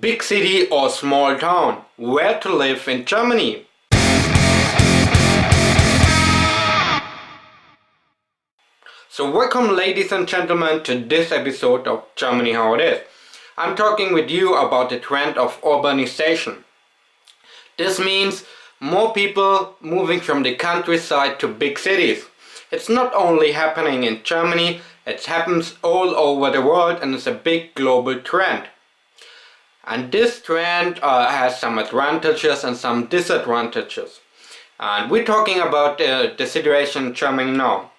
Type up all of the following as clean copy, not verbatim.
Big city or small town? Where to live in Germany? So welcome ladies and gentlemen to this episode of Germany How It Is. I'm talking with you about the trend of urbanization. This means more people moving from the countryside to big cities. It's not only happening in Germany, it happens all over the world and it's a big global trend. And this trend has some advantages and some disadvantages. And we're talking about the situation in Germany now.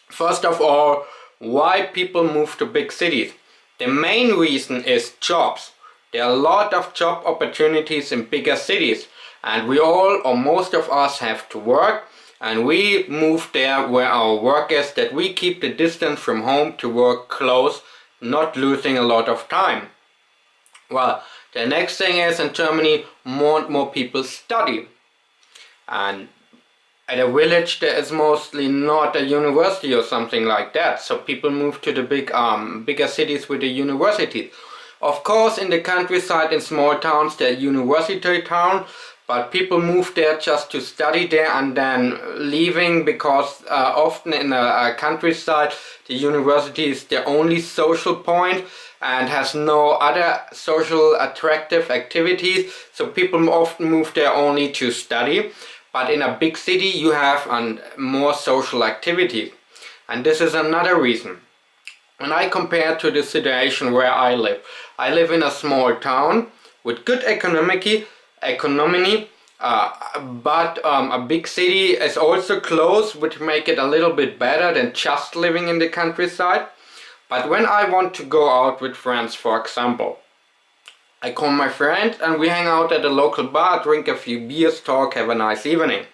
First of all, why people move to big cities. The main reason is jobs. There are a lot of job opportunities in bigger cities, and we all or most of us have to work, and we move there where our work is, that we keep the distance from home to work close, not losing a lot of time. Well, the next thing is in Germany, more and more people study. And at a village there is mostly not a university or something like that, so people move to the bigger cities with the universities. Of course, in the countryside, in small towns, there are university towns, but people move there just to study there and then leaving, because often in a countryside the university is the only social point and has no other social attractive activities, so people often move there only to study. But in a big city you have more social activities, and this is another reason. When I compare to the situation where I live in a small town with good economy, but a big city is also close, which make it a little bit better than just living in the countryside. But when I want to go out with friends, for example, I call my friend and we hang out at a local bar, drink a few beers, talk, have a nice evening.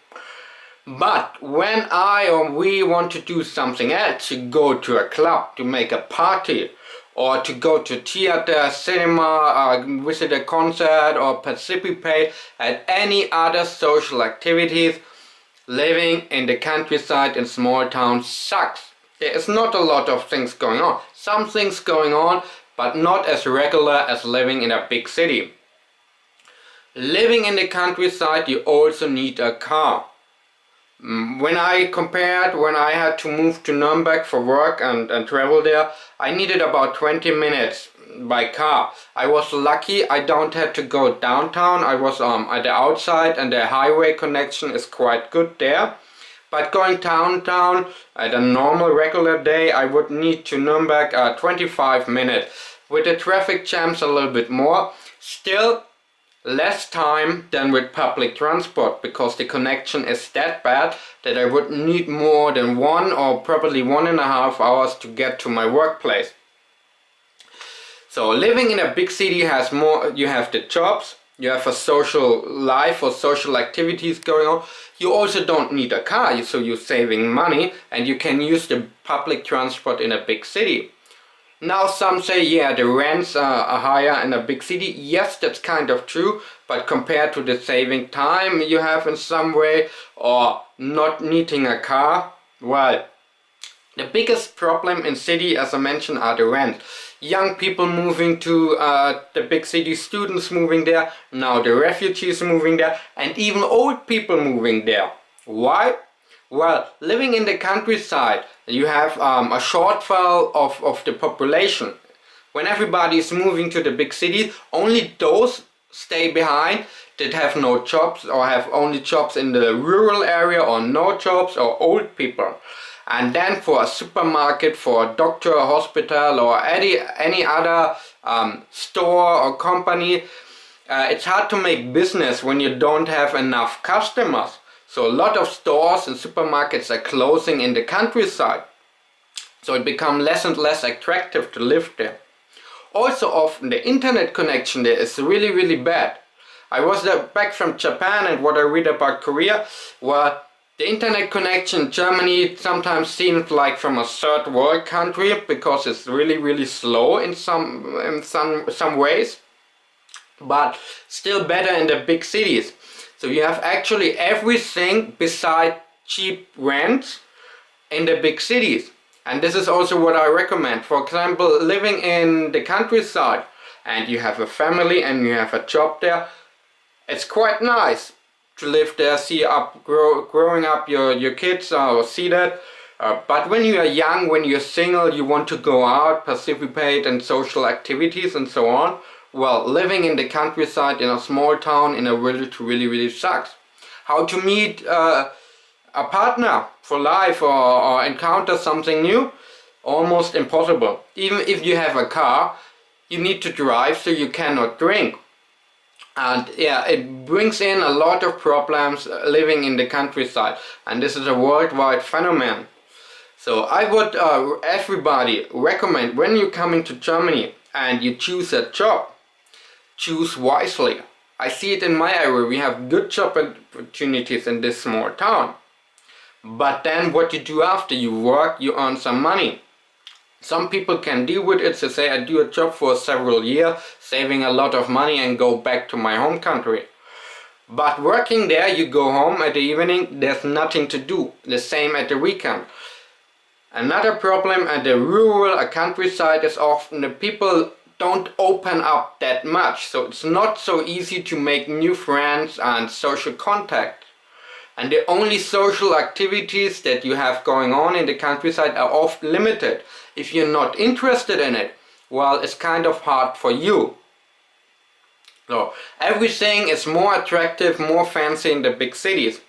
But when I or we want to do something else, to go to a club, to make a party, or to go to theater, cinema, visit a concert, or participate at any other social activities, living in the countryside in small towns sucks. There is not a lot of things going on. Some things going on, but not as regular as living in a big city. Living in the countryside, you also need a car. When I had to move to Nuremberg for work and travel there, I needed about 20 minutes by car. I was lucky I don't have to go downtown. I was at the outside and the highway connection is quite good there. But going downtown at a normal regular day, I would need to Nuremberg 25 minutes. With the traffic jams a little bit more, still less time than with public transport, because the connection is that bad that I would need more than 1 or probably 1.5 hours to get to my workplace. So living in a big city has more. You have the jobs, you have a social life or social activities going on. You also don't need a car, so you're saving money and you can use the public transport in a big city. Now some say, yeah, the rents are higher in a big city. Yes, that's kind of true, but compared to the saving time you have in some way, or not needing a car, well, the biggest problem in city, as I mentioned, are the rents. Young people moving to the big city, students moving there, now the refugees moving there, and even old people moving there. Why? Well, living in the countryside, you have a shortfall of the population. When everybody is moving to the big city, only those stay behind that have no jobs, or have only jobs in the rural area, or no jobs, or old people. And then for a supermarket, for a doctor, a hospital, or any other store or company, it's hard to make business when you don't have enough customers. So a lot of stores and supermarkets are closing in the countryside. So it becomes less and less attractive to live there. Also often the internet connection there is really, really bad. I was back from Japan, and what I read about Korea, well, the internet connection in Germany sometimes seems like from a third world country, because it's really, really slow in some ways, but still better in the big cities. So you have actually everything beside cheap rent in the big cities. And this is also what I recommend. For example, living in the countryside, and you have a family and you have a job there, it's quite nice to live there, see growing up your kids or see that. But when you are young, when you're single, you want to go out, participate in social activities and so on. Well, living in the countryside in a small town in a village really sucks. How to meet a partner for life or encounter something new? Almost impossible. Even if you have a car, you need to drive, so you cannot drink. And yeah, it brings in a lot of problems living in the countryside, and this is a worldwide phenomenon. So I would everybody recommend, when you come into Germany and you choose a job, choose wisely. I see it in my area, we have good job opportunities in this small town. But then what you do after you work, you earn some money. Some people can deal with it, so say I do a job for several years, saving a lot of money and go back to my home country. But working there, you go home at the evening, there's nothing to do. The same at the weekend. Another problem at the rural countryside is often the people don't open up that much. So it's not so easy to make new friends and social contact. And the only social activities that you have going on in the countryside are often limited. If you're not interested in it, well, it's kind of hard for you. So everything is more attractive, more fancy in the big cities.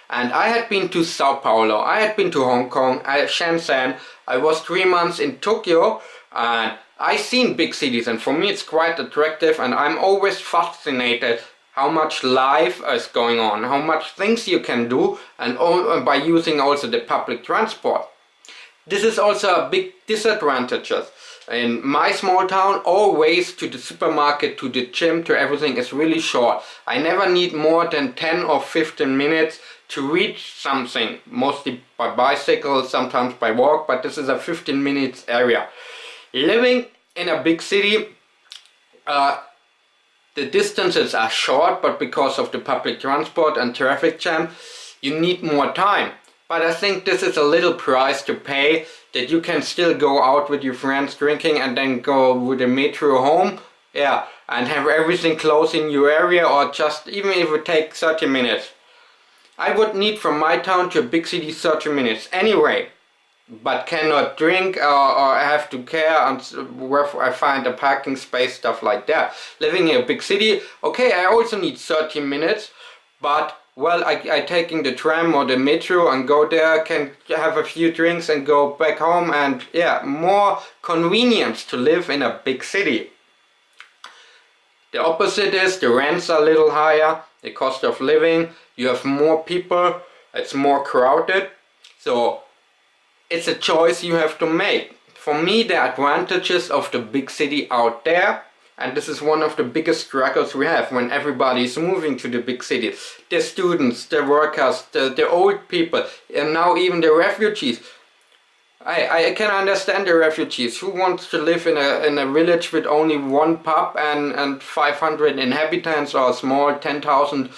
And I had been to Sao Paulo, I had been to Hong Kong, Shenzhen, I was 3 months in Tokyo, and I seen big cities, and for me it's quite attractive, and I'm always fascinated how much life is going on, how much things you can do, and by using also the public transport. This is also a big disadvantage. In my small town, all ways to the supermarket, to the gym, to everything is really short. I never need more than 10 or 15 minutes to reach something, mostly by bicycle, sometimes by walk, but this is a 15 minutes area. Living in a big city, the distances are short, but because of the public transport and traffic jam, you need more time. But I think this is a little price to pay, that you can still go out with your friends drinking and then go with the metro home, yeah, and have everything close in your area, or just even if it takes 30 minutes. I would need from my town to a big city 30 minutes anyway, but cannot drink or have to care and where I find a parking space, stuff like that. Living in a big city, okay, I also need 30 minutes, but well, I taking the tram or the metro and go there, can have a few drinks and go back home, and yeah, more convenience to live in a big city. The opposite is the rents are a little higher, the cost of living, you have more people, it's more crowded, so it's a choice you have to make. For me, the advantages of the big city out there, and this is one of the biggest struggles we have when everybody is moving to the big city. The students, the workers, the old people, and now even the refugees. I can understand the refugees. Who wants to live in a village with only one pub and 500 inhabitants, or a small 10,000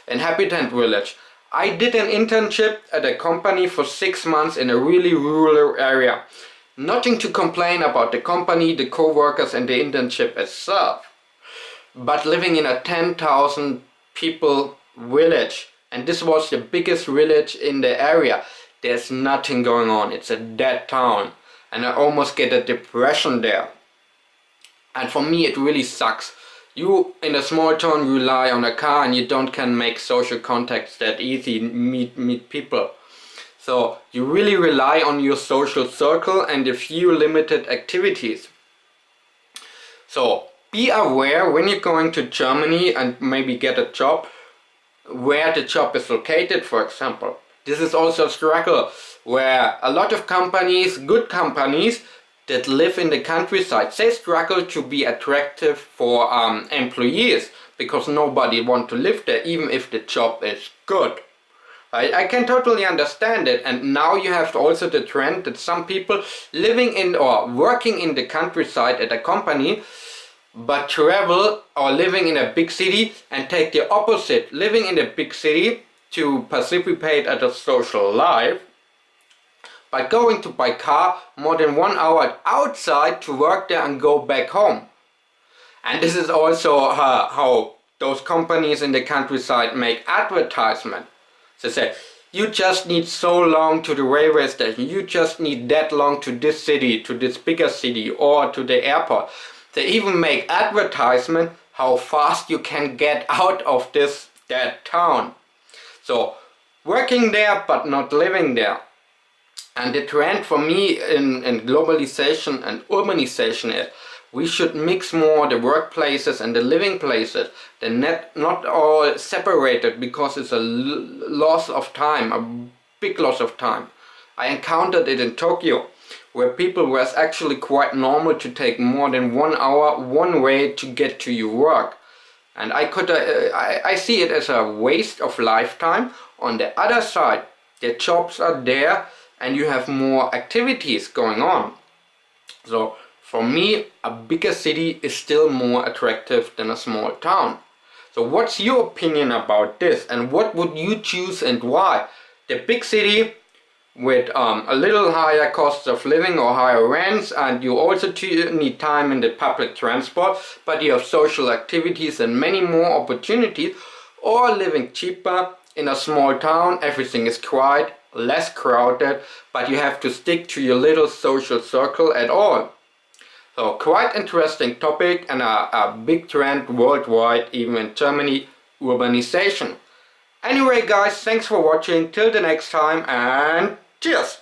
inhabitant village? I did an internship at a company for 6 months in a really rural area. Nothing to complain about the company, the co-workers and the internship itself. But living in a 10,000 people village, and this was the biggest village in the area, there's nothing going on, it's a dead town. And I almost get a depression there. And for me it really sucks. You in a small town rely on a car and you can make social contacts that easy, meet people. So you really rely on your social circle and a few limited activities. So be aware when you're going to Germany and maybe get a job, where the job is located, for example. This is also a struggle where a lot of companies, good companies that live in the countryside, they struggle to be attractive for employees, because nobody wants to live there even if the job is good. I can totally understand it, and now you have also the trend that some people living in or working in the countryside at a company, but travel or living in a big city and take the opposite, living in a big city to participate at a social life, by going to by car more than 1 hour outside to work there and go back home. And this is also how those companies in the countryside make advertisement. They say, you just need so long to the railway station, you just need that long to this city, to this bigger city, or to the airport. They even make advertisement how fast you can get out of that town. So working there but not living there. And the trend for me in globalization and urbanization is we should mix more the workplaces and the living places. They're not all separated, because it's a loss of time, a big loss of time. I encountered it in Tokyo, where people was actually quite normal to take more than 1 hour one way to get to your work. And I see it as a waste of lifetime. On the other side, the jobs are there and you have more activities going on. So for me, a bigger city is still more attractive than a small town. So what's your opinion about this, and what would you choose and why? The big city with a little higher costs of living or higher rents, and you also need time in the public transport, but you have social activities and many more opportunities, or living cheaper in a small town, everything is quiet, less crowded, but you have to stick to your little social circle at all. So quite interesting topic, and a big trend worldwide, even in Germany, urbanization. Anyway guys, thanks for watching, till the next time, and cheers!